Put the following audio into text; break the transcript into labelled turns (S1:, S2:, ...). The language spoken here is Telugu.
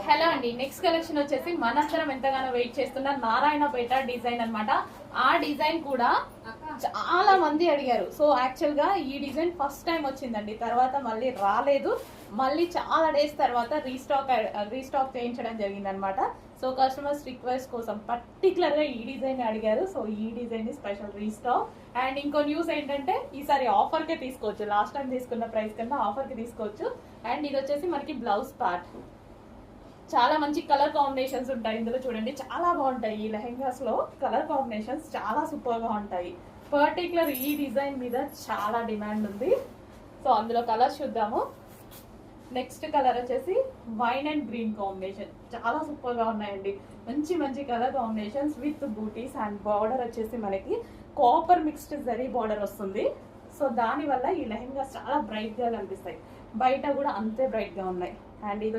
S1: హలో అండి, నెక్స్ట్ కలెక్షన్ వచ్చేసి మనందరం ఎంతగానో వెయిట్ చేస్తున్న నారాయణపేట డిజైన్ అన్నమాట. ఆ డిజైన్ కూడా చాలా మంది అడిగారు. సో యాక్చువల్ గా ఈ డిజైన్ ఫస్ట్ టైం వచ్చిందండి, తర్వాత మళ్ళీ రాలేదు. మళ్ళీ చాలా డేస్ తర్వాత రీస్టాక్ చేయించడం జరిగింది అనమాట. సో కస్టమర్స్ రిక్వెస్ట్ కోసం పర్టికులర్ గా ఈ డిజైన్ అడిగారు. సో ఈ డిజైన్ స్పెషల్ రీస్టాక్. అండ్ ఇంకో న్యూస్ ఏంటంటే ఈసారి ఆఫర్ కే తీసుకోవచ్చు, లాస్ట్ టైం తీసుకున్న ప్రైస్ కన్నా ఆఫర్ కి తీసుకోవచ్చు. అండ్ ఇది వచ్చేసి మనకి బ్లౌజ్ పార్ట్. చాలా మంచి కలర్ కాంబినేషన్స్ ఉంటాయి ఇందులో, చూడండి చాలా బాగుంటాయి. ఈ లెహెంగాస్ లో కలర్ కాంబినేషన్స్ చాలా సూపర్ గా ఉంటాయి. పర్టికులర్ ఈ డిజైన్ మీద చాలా డిమాండ్ ఉంది. సో అందులో కలర్స్ చూద్దాము. నెక్స్ట్ కలర్ వచ్చేసి వైన్ అండ్ గ్రీన్ కాంబినేషన్, చాలా సూపర్ గా ఉన్నాయండి. మంచి మంచి కలర్ కాంబినేషన్స్ విత్ బూటీస్. అండ్ బార్డర్ వచ్చేసి మనకి కాపర్ మిక్స్డ్ జరీ బార్డర్ వస్తుంది. సో దాని వల్ల ఈ లెహెంగాస్ చాలా బ్రైట్ గా కనిపిస్తాయి, బయట కూడా అంతే బ్రైట్ గా ఉన్నాయి. అండ్ ఇది